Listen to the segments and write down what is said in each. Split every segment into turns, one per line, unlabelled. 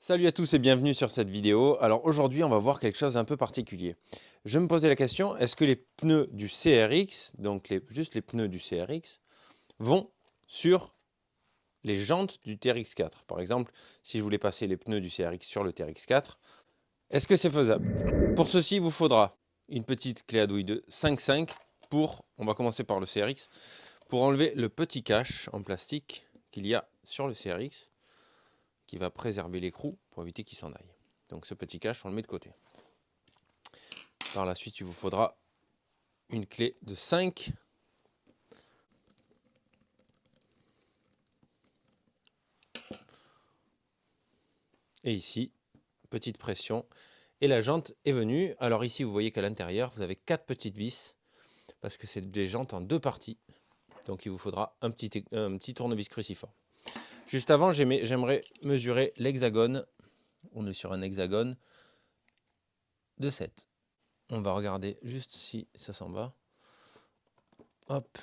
Salut à tous et bienvenue sur cette vidéo. Alors aujourd'hui, on va voir quelque chose d'un peu particulier. Je me posais la question, est-ce que les pneus du CRX, donc juste les pneus du CRX, vont sur les jantes du TRX4? Par exemple, si je voulais passer les pneus du CRX sur le TRX4, est-ce que c'est faisable? Pour ceci, il vous faudra une petite clé à douille de 5,5 on va commencer par le CRX, pour enlever le petit cache en plastique qu'il y a sur le CRX, qui va préserver l'écrou pour éviter qu'il s'en aille. Donc ce petit cache, on le met de côté. Par la suite, il vous faudra une clé de 5. Et ici, petite pression. Et la jante est venue. Alors ici, vous voyez qu'à l'intérieur, vous avez 4 petites vis, parce que c'est des jantes en 2 parties. Donc il vous faudra un petit tournevis cruciforme. Juste avant, j'aimerais mesurer l'hexagone. On est sur un hexagone de 7. On va regarder juste si ça s'en va. Hop.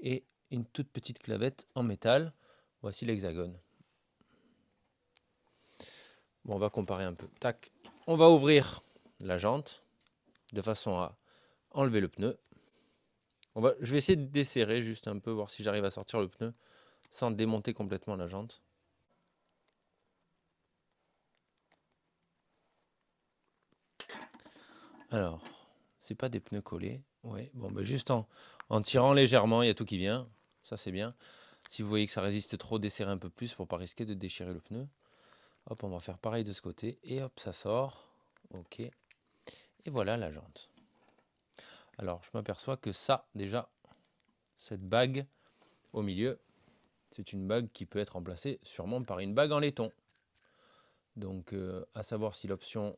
Et une toute petite clavette en métal. Voici l'hexagone. Bon, on va comparer un peu. Tac. On va ouvrir la jante de façon à enlever le pneu. Je vais essayer de desserrer juste un peu, voir si j'arrive à sortir le pneu sans démonter complètement la jante. Alors, c'est pas des pneus collés. Ouais, bon, juste en tirant légèrement, il y a tout qui vient. Ça, c'est bien. Si vous voyez que ça résiste trop, desserrez un peu plus pour pas risquer de déchirer le pneu. Hop, on va faire pareil de ce côté. Et hop, ça sort. Ok. Et voilà la jante. Alors, je m'aperçois que ça, déjà, cette bague au milieu, c'est une bague qui peut être remplacée sûrement par une bague en laiton. Donc, à savoir si l'option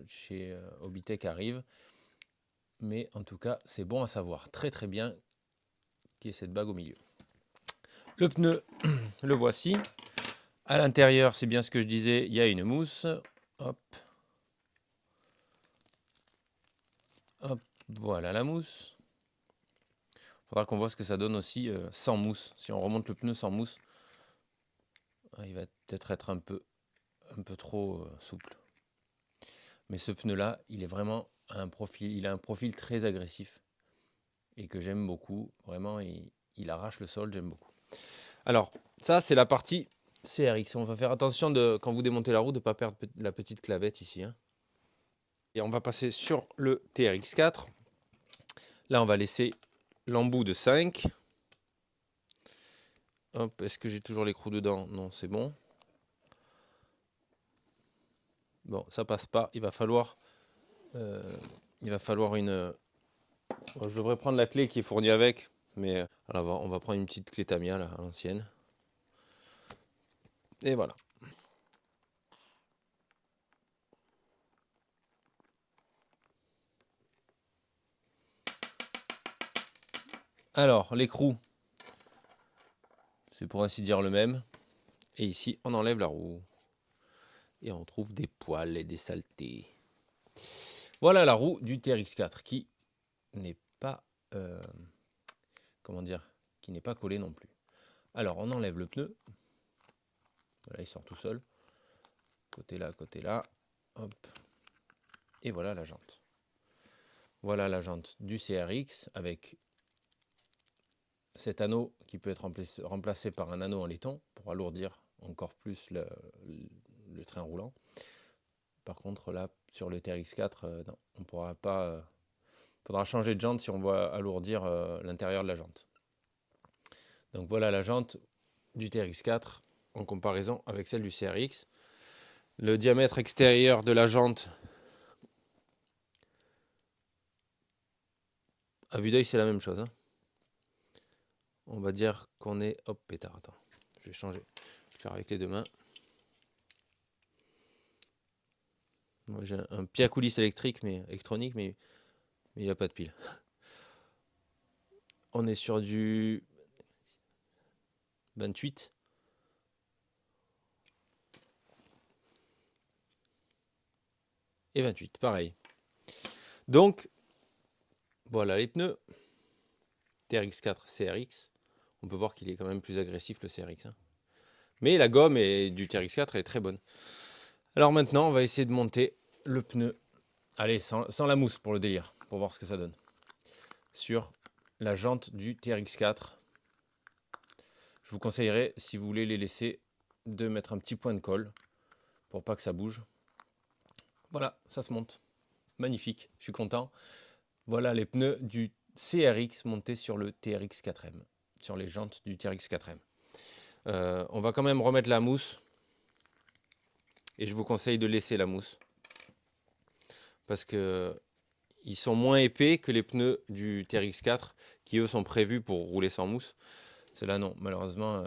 chez Hobbytech arrive. Mais en tout cas, c'est bon à savoir. Très très bien qu'il y ait cette bague au milieu. Le pneu, le voici. À l'intérieur, c'est bien ce que je disais, il y a une mousse. Hop. Hop, voilà la mousse. Il faudra qu'on voit ce que ça donne aussi sans mousse. Si on remonte le pneu sans mousse, il va peut-être être un peu trop souple. Mais ce pneu-là, il est vraiment il a un profil très agressif et que j'aime beaucoup. Vraiment, il arrache le sol, j'aime beaucoup. Alors, ça, c'est la partie CRX. On va faire attention quand vous démontez la roue de ne pas perdre la petite clavette ici. Et on va passer sur le TRX4. Là, on va laisser l'embout de 5. Hop, est-ce que j'ai toujours l'écrou dedans? Non, c'est bon. Bon, ça passe pas. Il va falloir une... Bon, je devrais prendre la clé qui est fournie avec, mais alors on va prendre une petite clé Tamiya, là, à l'ancienne. Et voilà. Alors, l'écrou, c'est pour ainsi dire le même. Et ici, on enlève la roue. Et on trouve des poils et des saletés. Voilà la roue du TRX4 qui n'est pas... comment dire? Qui n'est pas collée non plus. Alors, on enlève le pneu. Voilà, il sort tout seul. Côté là. Hop. Et voilà la jante. Voilà la jante du CRX avec cet anneau qui peut être remplacé par un anneau en laiton pour alourdir encore plus le train roulant. Par contre, là, sur le TRX4, non, on pourra pas... faudra changer de jante si on veut alourdir l'intérieur de la jante. Donc voilà la jante du TRX4 en comparaison avec celle du CRX. Le diamètre extérieur de la jante, à vue d'œil, c'est la même chose. On va dire qu'on est... Hop, pétard, attends. Je vais changer. Je vais faire avec les deux mains. Moi, j'ai un pied à coulisse électronique, mais il n'y a pas de pile. On est sur du 28. Et 28, pareil. Donc, voilà les pneus. TRX4 CRX. On peut voir qu'il est quand même plus agressif le CRX, hein. Mais la gomme du TRX4 est très bonne. Alors maintenant, on va essayer de monter le pneu. Allez, sans la mousse pour le délire, pour voir ce que ça donne. Sur la jante du TRX4. Je vous conseillerais, si vous voulez les laisser, de mettre un petit point de colle pour pas que ça bouge. Voilà, ça se monte. Magnifique, je suis content. Voilà les pneus du CRX montés sur le TRX4M, sur les jantes du TRX4M. On va quand même remettre la mousse. Et je vous conseille de laisser la mousse. Parce que ils sont moins épais que les pneus du TRX4 qui eux sont prévus pour rouler sans mousse. Ceux-là non, malheureusement,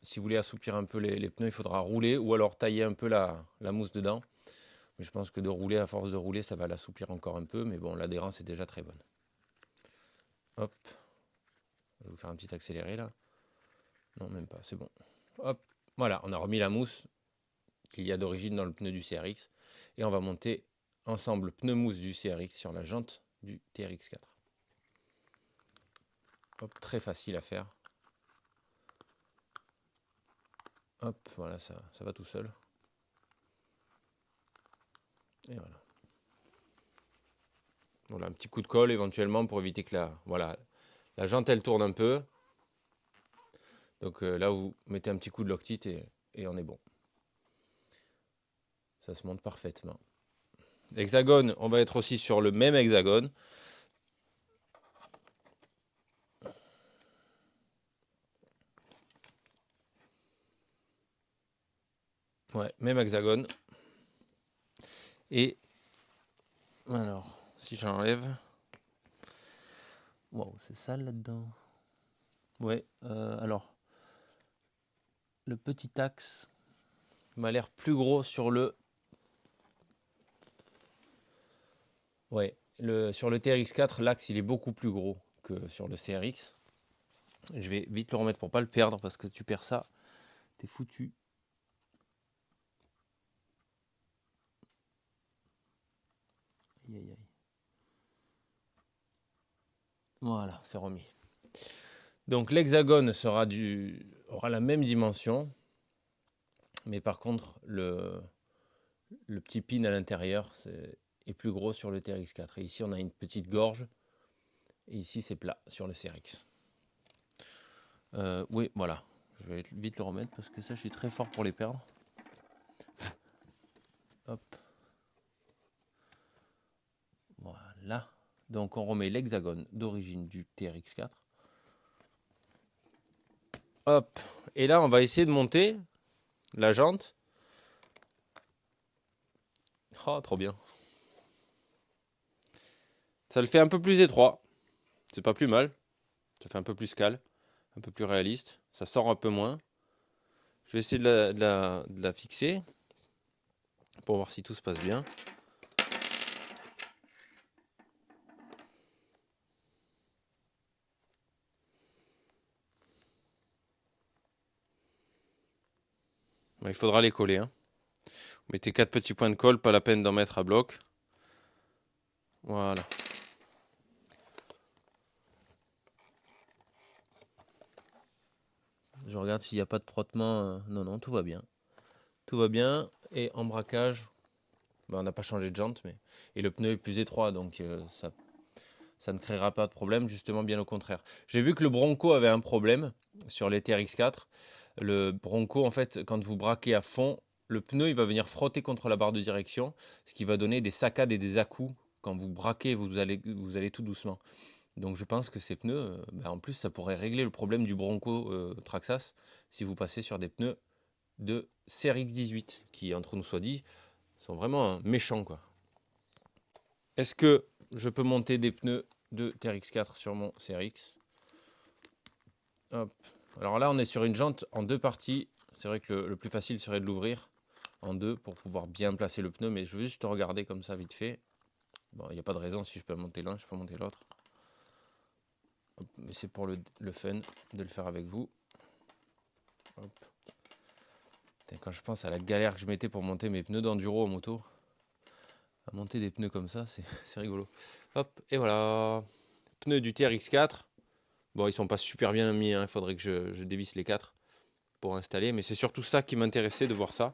si vous voulez assouplir un peu les pneus, il faudra rouler ou alors tailler un peu la mousse dedans. Mais je pense que de rouler, à force de rouler, ça va l'assouplir encore un peu. Mais bon, l'adhérence est déjà très bonne. Hop. Je vais vous faire un petit accéléré là. Non, même pas, c'est bon. Hop. Voilà, on a remis la mousse qu'il y a d'origine dans le pneu du CRX. Et on va monter ensemble pneu mousse du CRX sur la jante du TRX4. Hop, très facile à faire. Hop, voilà, ça va tout seul. Et voilà. Voilà, un petit coup de colle éventuellement pour éviter que la jante elle tourne un peu. Donc là, vous mettez un petit coup de loctite et on est bon. Ça se monte parfaitement. L'hexagone, on va être aussi sur le même hexagone. Ouais, même hexagone. Et alors, si j'enlève... Waouh, c'est sale là-dedans. Ouais, alors, le petit axe m'a l'air plus gros sur le... Ouais, sur le TRX4, l'axe il est beaucoup plus gros que sur le CRX. Je vais vite le remettre pour pas le perdre parce que tu perds ça, t'es foutu. Aïe aïe aïe. Voilà, c'est remis. Donc l'hexagone aura la même dimension, mais par contre le petit pin à l'intérieur est plus gros sur le TRX4. Et ici on a une petite gorge, et ici c'est plat sur le CRX. Oui, voilà. Je vais vite le remettre parce que ça je suis très fort pour les perdre. Hop. Voilà. Donc on remet l'hexagone d'origine du TRX4. Hop. Et là on va essayer de monter la jante. Oh, trop bien. Ça le fait un peu plus étroit. C'est pas plus mal. Ça fait un peu plus cal, un peu plus réaliste. Ça sort un peu moins. Je vais essayer de la fixer pour voir si tout se passe bien. Il faudra les coller, hein. Vous mettez 4 petits points de colle, pas la peine d'en mettre à bloc. Voilà. Je regarde s'il n'y a pas de frottement. Non, non, tout va bien. Tout va bien. Et en braquage, on n'a pas changé de jante, mais et le pneu est plus étroit, donc ça ne créera pas de problème, justement bien au contraire. J'ai vu que le Bronco avait un problème sur les TRX4. Le Bronco, en fait, quand vous braquez à fond, le pneu il va venir frotter contre la barre de direction, ce qui va donner des saccades et des à-coups. Quand vous braquez, vous allez tout doucement. Donc je pense que ces pneus, en plus, ça pourrait régler le problème du Bronco Traxxas si vous passez sur des pneus de CRX18, qui, entre nous soit dit, sont vraiment méchants, quoi. Est-ce que je peux monter des pneus de TRX4 sur mon CRX? Hop. Alors là, on est sur une jante en deux parties. C'est vrai que le plus facile serait de l'ouvrir en deux pour pouvoir bien placer le pneu, mais je veux juste regarder comme ça vite fait. Bon, il n'y a pas de raison, si je peux monter l'un, je peux monter l'autre. Mais c'est pour le fun de le faire avec vous. Hop. Putain, quand je pense à la galère que je mettais pour monter mes pneus d'enduro en moto, à monter des pneus comme ça, c'est rigolo. Hop, et voilà. Pneus du TRX4. Bon, ils sont pas super bien mis, hein. Il faudrait que je dévisse les 4 pour installer. Mais c'est surtout ça qui m'intéressait de voir ça.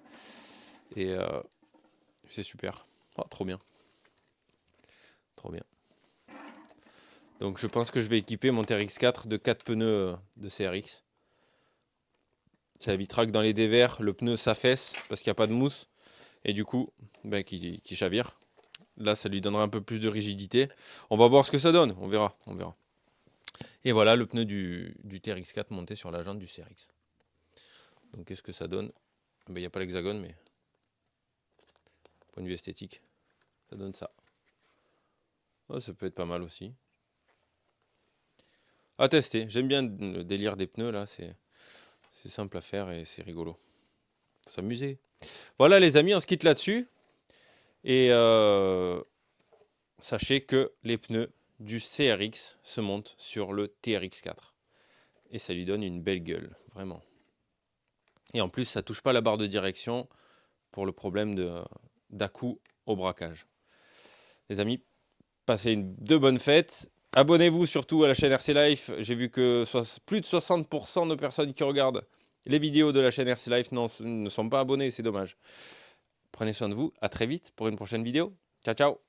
Et c'est super. Oh, trop bien. Trop bien. Donc je pense que je vais équiper mon TRX4 de 4 pneus de CRX. Ça évitera que dans les dévers, le pneu s'affaisse parce qu'il n'y a pas de mousse. Et du coup, ben, qui chavire. Là, ça lui donnera un peu plus de rigidité. On va voir ce que ça donne. On verra. On verra. Et voilà le pneu du TRX4 monté sur la jante du CRX. Donc qu'est-ce que ça donne? Ben, il n'y a pas l'hexagone, mais point de vue esthétique, ça donne ça. Oh, ça peut être pas mal aussi. À tester. J'aime bien le délire des pneus là. C'est simple à faire et c'est rigolo. Faut s'amuser. Voilà les amis, on se quitte là-dessus. Et sachez que les pneus du CRX se montent sur le TRX4. Et ça lui donne une belle gueule, vraiment. Et en plus, ça touche pas la barre de direction pour le problème d'à-coup au braquage. Les amis, passez de bonnes fêtes. Abonnez-vous surtout à la chaîne RC Life. J'ai vu que plus de 60% de personnes qui regardent les vidéos de la chaîne RC Life ne sont pas abonnés, c'est dommage. Prenez soin de vous, à très vite pour une prochaine vidéo. Ciao, ciao!